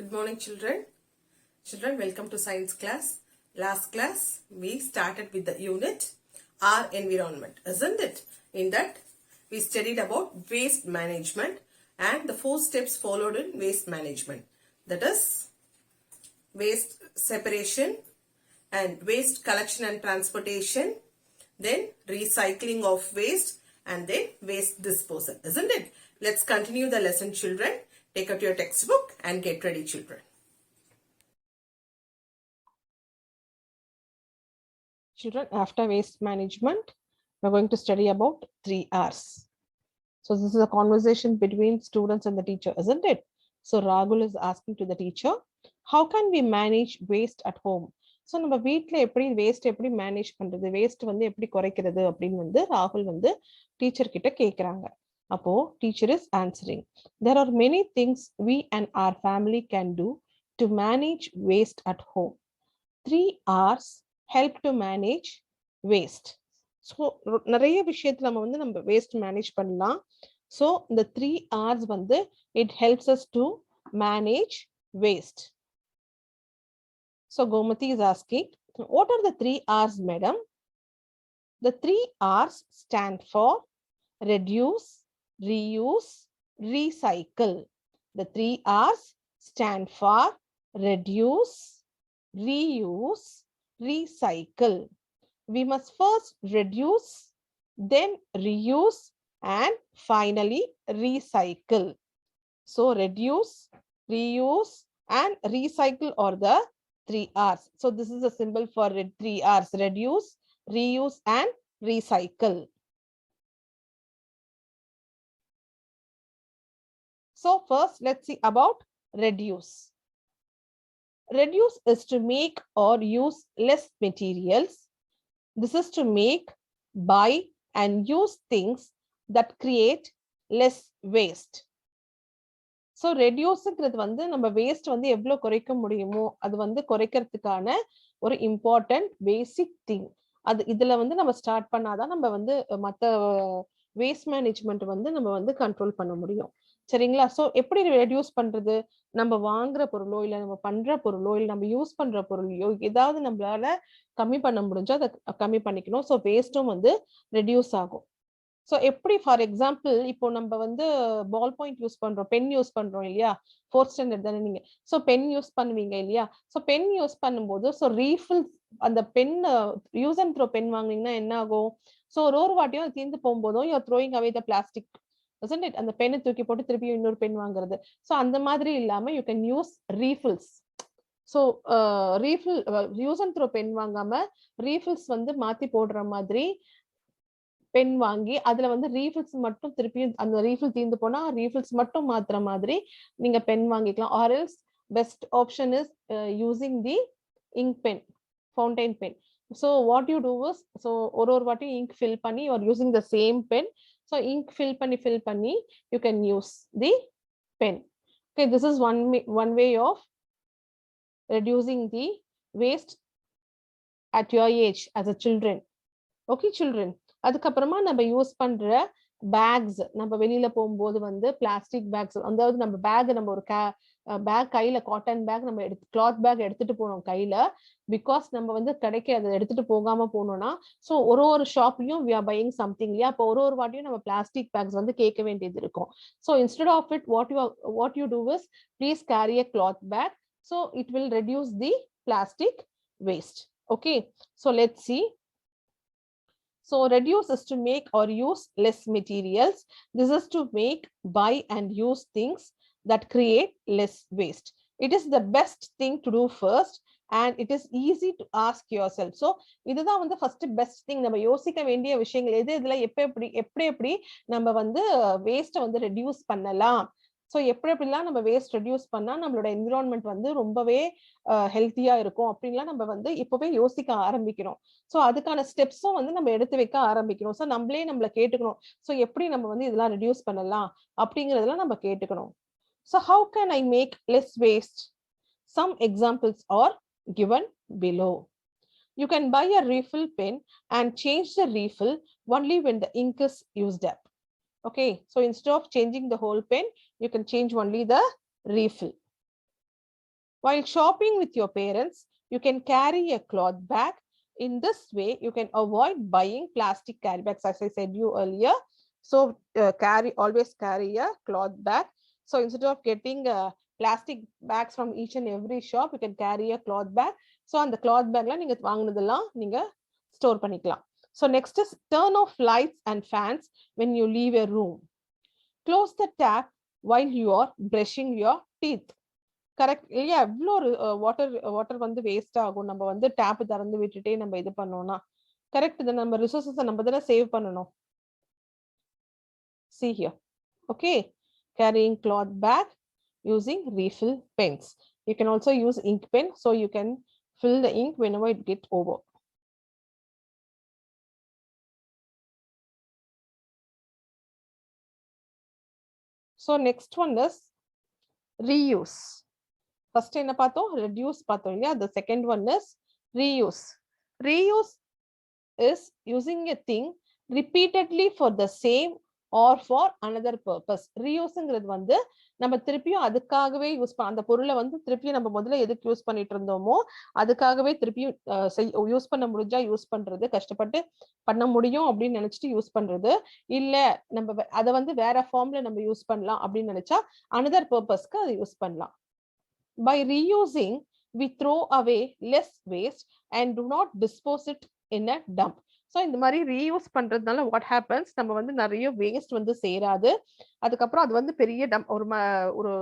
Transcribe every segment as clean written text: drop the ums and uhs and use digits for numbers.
Good morning, children. Children, welcome to science class. Last class, we started with the unit Our Environment, isn't it? In that, we studied about waste management and the 4 steps followed in waste management. That is, waste separation and waste collection and transportation, then recycling of waste, and then waste disposal, isn't it? Let's continue the lesson, children. Take out your textbook and get ready, children. Children, after waste management, we're going to study about 3 R's. So this is a conversation between students and the teacher, isn't it? So Rahul is asking to the teacher, how can we manage waste at home? So நம்ம வீட்ல எப்படி waste எப்படி manage பண்றது, waste வந்து எப்படி குறைக்கிறது அப்படின்னு வந்து ராகுல் வந்து டீச்சர் கிட்ட கேக்குறாங்க. அப்போ teacher is answering, there are many things we and our family can do to manage waste at home. 3 R's help to manage waste. So நிறைய விஷயத்துல நம்ம waste manage பண்ணலாம். So the 3 R's வந்து it helps us to manage waste. So Gomati is asking, what are the 3 R's, madam? The 3 R's stand for reduce, reuse, recycle. The 3 R's stand for reduce, reuse, recycle. We must first reduce, then reuse, and finally recycle. So reduce, reuse, and recycle are the 3 R's. So this is a symbol for 3 R's: reduce, reuse, and recycle. So first, let's see about reduce. Reduce is to make or use less materials. This is to make, buy, and use things that create less waste. So reduceங்கிறது வந்து நம்ம waste வந்து எவ்வளவு குறைக்க முடியுமோ அது வந்து குறைக்கிறதுக்கான ஒரு important basic thing. அது இதுல வந்து நம்ம ஸ்டார்ட் பண்ணாதான் நம்ம வந்து மற்ற வேஸ்ட் மேனேஜ்மெண்ட் வந்து நம்ம வந்து கண்ட்ரோல் பண்ண முடியும். சரிங்களா? ஸோ எப்படி ரெடியூஸ் பண்றது? நம்ம வாங்குற பொருளோ இல்லை நம்ம பண்ற பொருளோ இல்லை நம்ம யூஸ் பண்ற பொருளையோ ஏதாவது நம்மளால கம்மி பண்ண முடிஞ்சோ அதை கம்மி பண்ணிக்கணும். ஸோ வேஸ்ட்டும் வந்து ரெடியூஸ் ஆகும். ஸோ எப்படி ஃபார் எக்ஸாம்பிள் இப்போ நம்ம வந்து பால் பாயிண்ட் யூஸ் பண்றோம், பென் யூஸ் பண்றோம் இல்லையா? 4th ஸ்டாண்டர்ட் தானே நீங்க? ஸோ பென் யூஸ் பண்ணுவீங்க இல்லையா? ஸோ பென் யூஸ் பண்ணும்போது ஸோ ரீஃபில் அந்த pen use and throw pen வாங்குனீங்கன்னா என்ன ஆகும்? ஸோ ஒரு வாட்டியும் அது தீர்ந்து போகும்போதும் you are throwing away the plastic, isn't it? அந்த பெண்ணை தூக்கி போட்டு திருப்பியும் இன்னொரு பென் வாங்குறது. ஸோ அந்த மாதிரி இல்லாம you can use refills. So refill use and throw pen வாங்காம ரீஃபில்ஸ் வந்து மாத்தி போடுற மாதிரி பென் வாங்கி அதுல வந்து ரீஃபில்ஸ் மட்டும் திருப்பியும் அந்த ரீஃபில் தீர்ந்து போனா ரீஃபில்ஸ் மட்டும் மாத்துற மாதிரி நீங்க பென் வாங்கிக்கலாம். Or else best option is using the ink pen, fountain pen. So what you do is, so ஒரு வாட்டி ink fill பண்ணி you are using the same pen. So ink fill பண்ணி you can use the pen. Okay, this is one way of reducing the waste at your age as a children. Okay, children. அதுக்கப்புறமா நம்ம use பண்ற packs, நம்ம வெளியில போகும்போது வந்து plastic packs, அதாவது நம்ம பேக் நம்ம ஒரு பேக் கையில காட்டன் பேக் நம்ம கிளாத் பேக் எடுத்துட்டு போனோம் கையில, பிகாஸ் நம்ம வந்து கடைக்கு அதை எடுத்துட்டு போகாம போனோம்னா ஸோ ஒரு ஷாப்லயும் we are buying something இல்லையா? அப்போ ஒரு வாட்டியும் நம்ம பிளாஸ்டிக் பேக்ஸ் வந்து கேட்க வேண்டியது இருக்கும். So instead of it what you do is please carry a cloth bag, so it will reduce the plastic waste. Okay, so let's see. So reduce is to make or use less materials. This is to make, buy, and use things that create less waste. It is the best thing to do first, and it is easy to ask yourself. So இதுதான் வந்து first best thing. நம்ம யோசிக்க வேண்டிய விஷயங்கள் எது இதுல எப்படி நம்ம வந்து வேஸ்ட்டை வந்து ரெடியூஸ் பண்ணலாம். ஸோ எப்படிலாம் நம்ம வேஸ்ட் ரெடியூஸ் பண்ணா நம்மளோட என்விரான்மெண்ட் வந்து ரொம்பவே ஹெல்த்தியா இருக்கும் அப்படின்லாம் நம்ம வந்து இப்பவே யோசிக்க ஆரம்பிக்கிறோம். ஸோ அதுக்கான ஸ்டெப்ஸும் வந்து நம்ம எடுத்து வைக்க ஆரம்பிக்கணும். ஸோ நம்மள கேட்டுக்கணும், ஸோ எப்படி நம்ம வந்து இதெல்லாம் ரெடியூஸ் பண்ணலாம் அப்படிங்கறதெல்லாம் நம்ம கேட்டுக்கணும். So how can I make less waste? Some examples are given below. You can buy a refill pen and change the refill only when the ink is used up. Okay, so instead of changing the whole pen, you can change only the refill. While shopping with your parents, you can carry a cloth bag. In this way, you can avoid buying plastic carry bags, as I said you earlier. So always carry a cloth bag. So instead of getting plastic bags from each and every shop, you can carry a cloth bag. So on the cloth bag la neenga vaangunadella neenga store panikalam. So next is turn off lights and fans when you leave a room. Close the tap while you are brushing your teeth. Correct இல்லையா? எவ்வளோ ஒரு water வந்து waste ஆகும் நம்ம வந்து tape திறந்து விட்டுட்டே நம்ம இது பண்ணோம்னா. கரெக்ட். இதை நம்ம ரிசோர்ஸஸ் நம்ம தானே சேவ் பண்ணணும். See here. Okay, carrying cloth bag, using refill pens. You can also use ink pen, so you can fill the ink whenever it gets over. So next one is reuse. First என்ன பார்த்தோம்? reduce பார்த்தோம் இல்லையா? The second one is reuse. Reuse is using a thing repeatedly for the same or for another purpose. Reuseங்கிறது வந்து நம்ம திருப்பியும் அதுக்காகவே use பண்ண, அந்த பொருளை வந்து திருப்பியும் நம்ம முதல்ல எதுக்கு யூஸ் பண்ணிட்டு இருந்தோமோ அதுக்காகவே திருப்பியும் யூஸ் பண்ண முடிஞ்சா யூஸ் பண்றது, கஷ்டப்பட்டு பண்ண முடியும் அப்படின்னு நினைச்சிட்டு யூஸ் பண்றது. இல்ல நம்ம அதை வந்து வேற ஃபார்ம்ல நம்ம யூஸ் பண்ணலாம் அப்படின்னு நினைச்சா அனதர் பர்பஸ்க்கு அதை யூஸ் பண்ணலாம். By reusing, we throw away less waste and do not dispose it in a dump. So இந்த மாதிரி ரீயூஸ் பண்றதுனால what happens, நம்ம வந்து நிறைய வேஸ்ட் வந்து சேராது. அதுக்கப்புறம் அது வந்து பெரிய ஒரு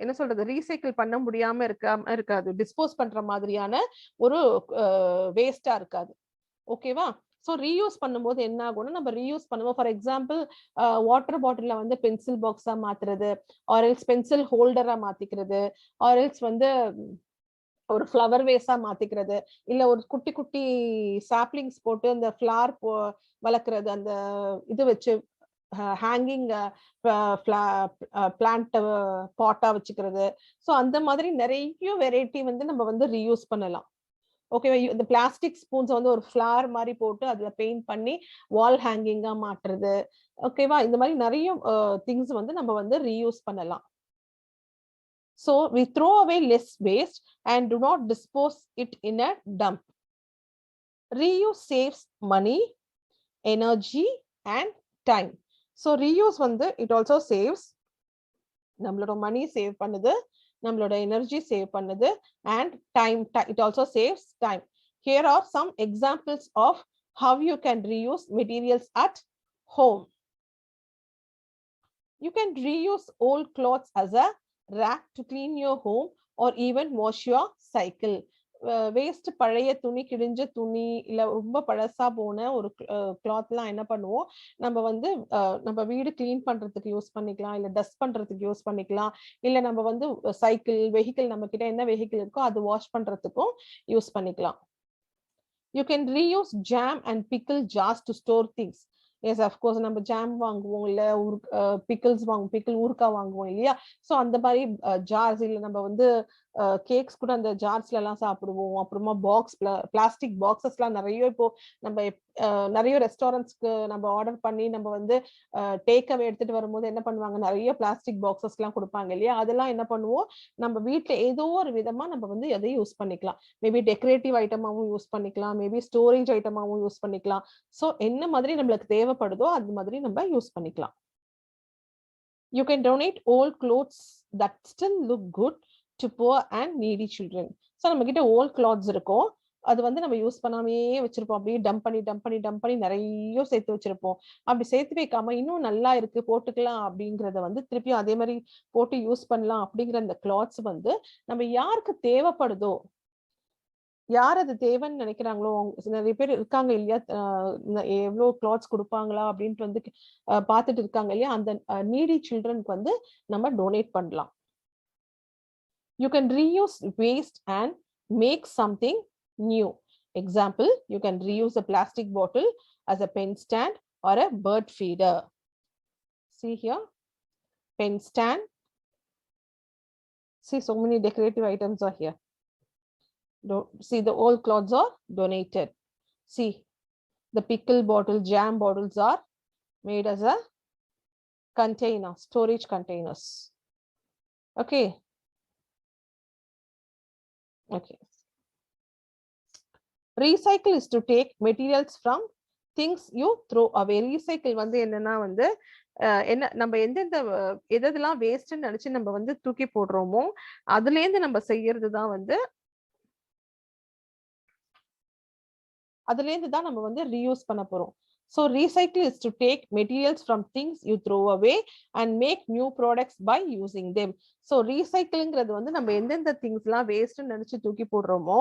என்ன சொல்றது, ரீசைக்கிள் பண்ண முடியாம இருக்காது, டிஸ்போஸ் பண்ற மாதிரியான ஒரு வேஸ்டா இருக்காது. ஓகேவா? ஸோ ரீயூஸ் பண்ணும்போது என்ன ஆகும்னா, நம்ம ரீயூஸ் பண்ணுவோம். ஃபார் எக்ஸாம்பிள் வாட்டர் பாட்டில வந்து பென்சில் பாக்ஸா மாத்துறது, ஆர்எல்ஸ் பென்சில் ஹோல்டரா மாத்திக்கிறது, ஆர்எல்ஸ் வந்து ஒரு ஃப்ளவர் வேஸா மாத்திக்கிறது, இல்ல ஒரு குட்டி குட்டி சாப்லிங்ஸ் போட்டு அந்த ஃபிளார் வளர்க்கறது, அந்த இது வச்சு ஹேங்கிங் பிளான்ட் பாட்டா வச்சுக்கிறது. ஸோ அந்த மாதிரி நிறைய வெரைட்டி வந்து நம்ம வந்து ரீயூஸ் பண்ணலாம். ஓகேவா? இந்த பிளாஸ்டிக் ஸ்பூன்ஸ் வந்து ஒரு ஃபிளார் மாதிரி போட்டு அதுல பெயிண்ட் பண்ணி வால் ஹேங்கிங்கா மாட்டுறது. ஓகேவா? இந்த மாதிரி நிறைய திங்ஸ் வந்து நம்ம வந்து ரீயூஸ் பண்ணலாம். So we throw away less waste and do not dispose it in a dump. Reuse saves money, energy and time. So reuse வந்து it also saves நம்மளோட மணி சேவ் பண்ணுது, நம்மளோட எனர்ஜி சேவ் பண்ணுது, and time, it also saves time. Here are some examples of how you can reuse materials at home. You can reuse old clothes as a rack to clean your home or even wash your cycle. Waste பழைய துணி, கிழிஞ்ச துணி, இல்ல ரொம்ப பழசா போன ஒரு cloth எல்லாம் என்ன பண்ணுவோம், நம்ம வந்து நம்ம வீடு கிளீன் பண்றதுக்கு யூஸ் பண்ணிக்கலாம், இல்ல டஸ்ட் பண்றதுக்கு யூஸ் பண்ணிக்கலாம், இல்ல நம்ம வந்து சைக்கிள் வெஹிக்கிள், நம்ம கிட்ட என்ன வெஹிக்கிள் இருக்கோ அது வாஷ் பண்றதுக்கும் யூஸ் பண்ணிக்கலாம். You can reuse jam and pickle jars to store things. Yes of course நம்ம ஜாம் வாங்குவோம், இல்ல பிக்கிள்ஸ் வாங்குவோம், பிக்கிள் ஊறுக்கா வாங்குவோம் இல்லையா? ஸோ அந்த மாதிரி ஜார்ஸ், இல்லை நம்ம வந்து கேக்ஸ் கூட அந்த ஜார்ஸ்ல எல்லாம் சாப்பிடுவோம். அப்புறமா பிளாஸ்டிக் பாக்ஸஸ் எல்லாம் நிறைய இப்போ நம்ம நிறைய ரெஸ்டாரண்ட்ஸ்க்கு நம்ம ஆர்டர் பண்ணி நம்ம வந்து டேக் அவே எடுத்துட்டு வரும்போது என்ன பண்ணுவாங்க, நிறைய பிளாஸ்டிக் பாக்ஸஸ் எல்லாம் கொடுப்பாங்க இல்லையா? அதெல்லாம் என்ன பண்ணுவோம், நம்ம வீட்டுல ஏதோ ஒரு விதமா நம்ம வந்து எதையும் யூஸ் பண்ணிக்கலாம். மேபி டெக்கரேட்டிவ் ஐட்டமாவும் யூஸ் பண்ணிக்கலாம், மேபி ஸ்டோரேஜ் ஐட்டமாவும் யூஸ் பண்ணிக்கலாம். ஸோ என்ன மாதிரி நம்மளுக்கு தேவைப்படுதோ அது மாதிரி நம்ம யூஸ் பண்ணிக்கலாம். You can donate old clothes that still look good to poor and needy children. So நம்ம கிட்ட ஓல்ட் கிளாத்ஸ் இருக்கும், அது வந்து நம்ம யூஸ் பண்ணாமே வச்சிருப்போம், அப்படியே டம்ப் பண்ணி நிறைய சேர்த்து வச்சிருப்போம். அப்படி சேர்த்து வைக்காம இன்னும் நல்லா இருக்கு போட்டுக்கலாம் அப்படிங்கறத வந்து திருப்பியும் அதே மாதிரி போட்டு யூஸ் பண்ணலாம். அப்படிங்கிற அந்த கிளாத்ஸ் வந்து நம்ம யாருக்கு தேவைப்படுதோ, யார் அது தேவைன்னு நினைக்கிறாங்களோ, நிறைய பேர் இருக்காங்க இல்லையா, எவ்வளவு கிளாத்ஸ் கொடுப்பாங்களா அப்படின்ட்டு வந்து பார்த்துட்டு இருக்காங்க இல்லையா, அந்த நீடி சில்ட்ரனுக்கு வந்து நம்ம டொனேட் பண்ணலாம். You can reuse waste and make something new. Example, you can reuse a plastic bottle as a pen stand or a bird feeder. See here, pen stand. See, so many decorative items are here. See, the old cloths are donated. See, the pickle bottle, jam bottles are made as a container, storage containers. Okay. Okay. Recycle is to take materials from things you throw away. Recycle வந்து என்னன்னா வந்து என்ன நம்ம எந்தெந்த எதெல்லாம் வேஸ்ட்னு நினைச்சு நம்ம வந்து தூக்கி போடுறோமோ அதுல இருந்து நம்ம செய்யறது தான் வந்து அதுல இருந்து தான் நம்ம வந்து ரீயூஸ் பண்ண போறோம். So recycle is to take materials from things you throw away and make new products by using them. So recyclingங்கிறது வந்து நம்ம எந்தெந்த திங்ஸ்லாம் வேஸ்ட்னு நினைச்சு தூக்கி போடுறோமோ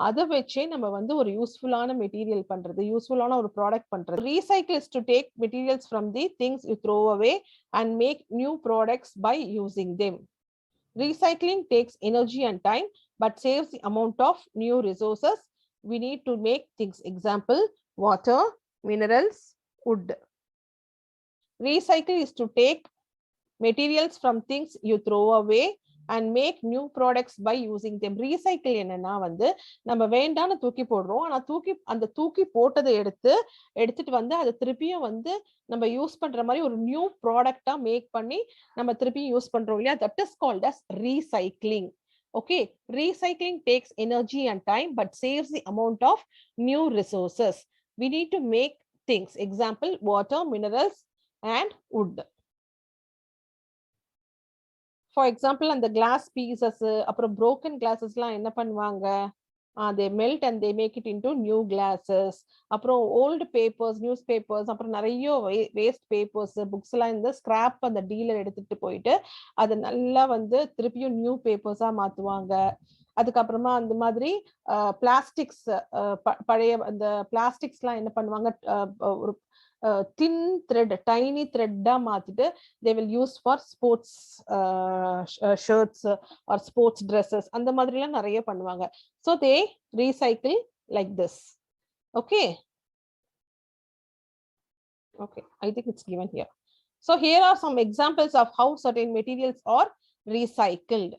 அதை வச்சே நம்ம வந்து ஒரு யூஸ்ஃபுல்லான மெட்டீரியல் பண்றது, யூஸ்ஃபுல்லான ஒரு ப்ராடக்ட் பண்றது. Recycle is to take materials from the things you throw away and make new products by using them. Recycling takes energy and time but saves the amount of new resources we need to make things. Example, water, minerals, wood. Recycle is to take materials from things you throw away and make new products by using them. Recycle என்னன்னா வந்து நம்ம வேண்டான்னு தூக்கி போடுறோம், ஆனா அந்த தூக்கி போட்டதை எடுத்துட்டு வந்து அதை திருப்பியும் வந்து நம்ம யூஸ் பண்ற மாதிரி ஒரு நியூ ப்ராடக்டா மேக் பண்ணி நம்ம திருப்பியும் யூஸ் பண்றோம் இல்லையா, that is called as recycling. Okay, recycling takes energy and time but saves the amount of new resources we need to make things. Example, water, minerals and wood. For example, அந்த glass pieces அப்புறம் broken glasses எல்லாம் என்ன பண்ணுவாங்க, they melt and they make it into new glasses. அப்புறம் old papers, newspapers, அப்புறம் நிறைய waste papers, books எல்லாம் இந்த scrap அந்த டீலர் எடுத்துட்டு போயிட்டு அதை நல்லா வந்து திருப்பியும் நியூ பேப்பர்ஸா மாத்துவாங்க. அதுக்கப்புறமா அந்த மாதிரி பிளாஸ்டிக்ஸ், பழைய அந்த பிளாஸ்டிக்ஸ் எல்லாம் என்ன பண்ணுவாங்க, ஒரு thin thread, tiny thread மாத்திட்டு they will use for sports shirts or sports dresses, அந்த மாதிரிலாம் நிறைய பண்ணுவாங்க. So they recycle like this. Okay, I think it's given here. So here are some examples of how certain materials are recycled.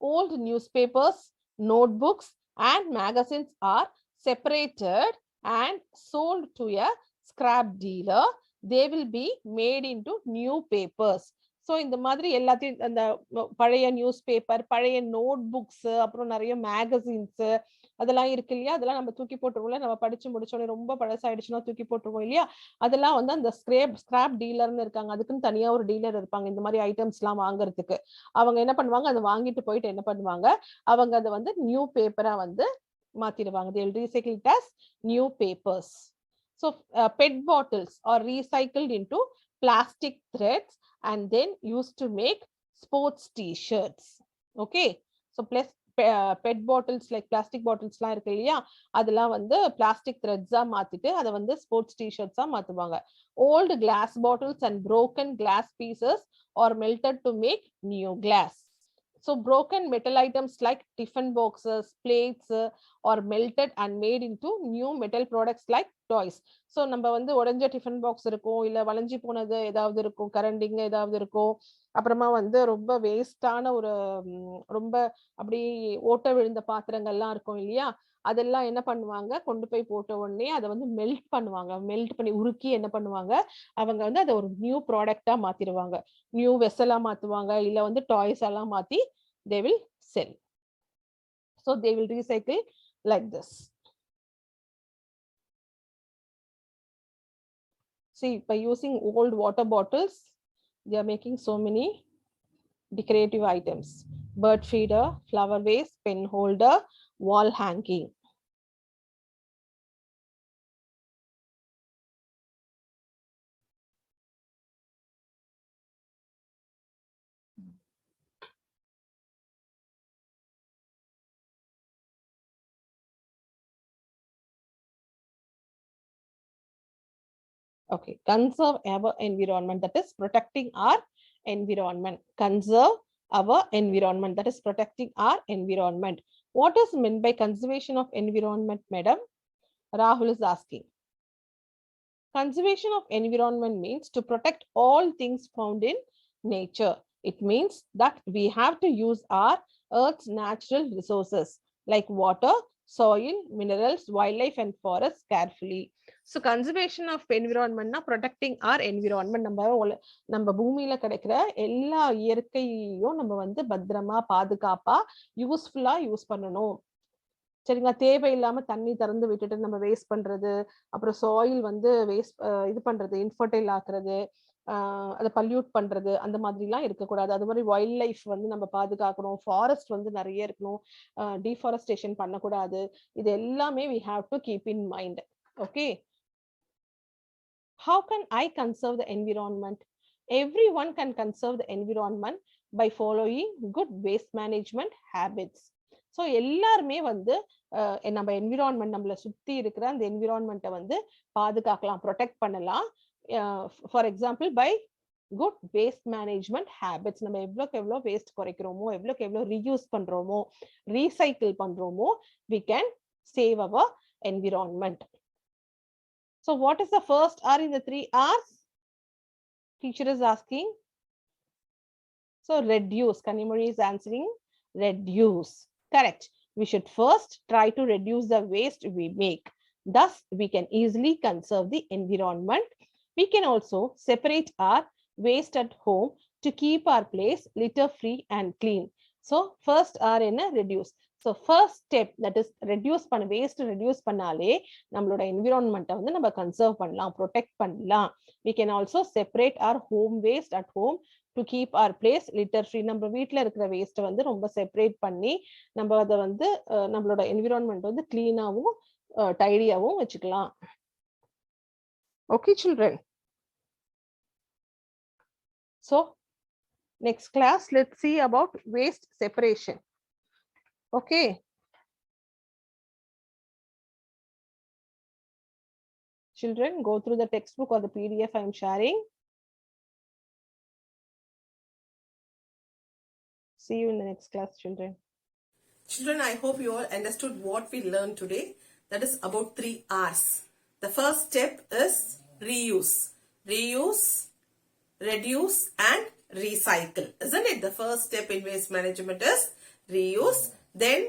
Old newspapers, notebooks and magazines are separated and sold to a scrap dealer. They will be made into new papers. So இந்த மாதிரி எல்லாத்தையும் அந்த பழைய news paper, பழைய note books, அப்புறம் நிறைய magazines அதெல்லாம் இருக்கு இல்லையா, அதெல்லாம் நம்ம தூக்கி போட்டுருவோம்ல, நம்ம படிச்சு முடிச்சோடனே ரொம்ப பழசாயிடுச்சுன்னா தூக்கி போட்டுருவோம் இல்லையா, அதெல்லாம் வந்து அந்த ஸ்கிராப் டீலர்னு இருக்காங்க, அதுக்குன்னு தனியா ஒரு டீலர் இருப்பாங்க இந்த மாதிரி ஐட்டம்ஸ் எல்லாம் வாங்குறதுக்கு. அவங்க என்ன பண்ணுவாங்க, அதை வாங்கிட்டு போயிட்டு என்ன பண்ணுவாங்க, அவங்க அதை வந்து நியூ பேப்பரா வந்து மாத்திடுவாங்க. They will recycle it as new papers. So PET bottles are recycled into plastic threads and then used to make sports t-shirts. Okay, so plus PET bottles like plastic bottles எல்லாம் இருக்கு இல்லையா, அதெல்லாம் வந்து plastic threads ஆ மாத்திட்டு அதை வந்து sports t-shirts ah மாத்துவாங்க. Old glass bottles and broken glass pieces are melted to make new glass. So broken metal items like tiffin boxes, plates are melted and made into new metal products like toys. So நம்ம வந்து உடைஞ்ச tiffin box இருக்கும், இல்ல வளைஞ்சி போனது ஏதாவது இருக்கும், கரண்டிங்க ஏதாவது இருக்கும், அப்புறமா வந்து ரொம்ப வேஸ்டான ஒரு ரொம்ப அப்படி ஓட்ட விழுந்த பாத்திரங்கள்லாம் இருக்கும் இல்லையா, அதெல்லாம் என்ன பண்ணுவாங்க, கொண்டு போய் போட்ட உடனே அதை வந்து மெல்ட் பண்ணுவாங்க. மெல்ட் பண்ணி உருக்கி என்ன பண்ணுவாங்க, அவங்க வந்து அதை ஒரு நியூ ப்ராடக்டா மாத்திடுவாங்க, நியூ வெசலா மாத்துவாங்க, இல்ல வந்து டாய்ஸ் எல்லாம் மாத்தி they will sell. So they will recycle like this. See, by using old water bottles, they are making so many decorative items: bird feeder, flower vase, pen holder, wall hanging. Okay, conserve our environment, that is protecting our environment. Conserve our environment, that is protecting our environment. What is meant by conservation of environment, madam? Rahul is asking. Conservation of environment means to protect all things found in nature. It means that we have to use our Earth's natural resources like water, soil, minerals, wildlife and forests carefully. So conservation of environment na protecting our environment. நம்ம பூமியில கிடைக்கிற எல்லா இயற்கையையும் நம்ம வந்து பத்திரமா பாதுகாப்பா யூஸ்ஃபுல்லா use பண்ணணும். சரிங்களா? தேவையில்லாம தண்ணி திறந்து விட்டுட்டு நம்ம வேஸ்ட் பண்றது, அப்புறம் சாயில் வந்து வேஸ்ட் இது பண்றது, இன்ஃபர்டைல் ஆக்குறது, அத பல்யூட் பண்றது, அந்த மாதிரிலாம் இருக்கக்கூடாது. அது மாதிரி வைல்ட் லைஃப் வந்து நம்ம பாதுகாக்கணும். ஃபாரஸ்ட் வந்து நெறைய இருக்கணும். டீஃபாரஸ்டேஷன் பண்ணக்கூடாது. இது எல்லாமே we have to keep in mind. Okay. How can I conserve the environment? Everyone can conserve the environment by following good waste management habits. So எல்லாருமே வந்து நம்ம என்விரான்மெண்ட் நம்மள சுத்தி இருக்கிற அந்த என்விரான்மெண்ட்டை வந்து பாதுகாக்கலாம், ப்ரொடெக்ட் பண்ணலாம். For example by good waste management habits. நம்ம எவ்வளோக்கு எவ்வளோ வேஸ்ட் குறைக்கிறோமோ, எவ்வளோக்கு எவ்வளோ ரீயூஸ் பண்றோமோ, ரீசைக்கிள் பண்றோமோ, we can save our environment. So what is the first R in the 3 R's? Teacher is asking. So reduce. Kanimori is answering reduce. Correct. We should first try to reduce the waste we make. Thus, we can easily conserve the environment. We can also separate our waste at home to keep our place litter free and clean. So first R in a reduce. So first step, that is reduce பண்ண waste reduce பண்ணாலே நம்மளோட environment வந்து நம்ம conserve பண்ணலாம், protect பண்ணலாம். We can also separate our home waste at home to keep our place litter free. நம்ம வீட்ல இருக்கிற வேஸ்ட் வந்து ரொம்ப செப்பரேட் பண்ணி நம்ம அதை வந்து நம்மளோட environment வந்து கிளீனாவும் டைடியாவும் வச்சுக்கலாம். Okay, children. So next class, let's see about waste separation. Okay. Children, go through the textbook or the PDF I am sharing. See you in the next class, children. Children, I hope you all understood what we learned today. That is about 3 R's. The first step is reuse. Reuse, reduce and recycle. Isn't it? The first step in waste management is reuse, then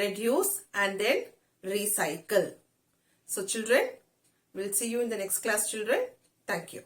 reduce and then recycle. So children, we'll see you in the next class, children. Thank you.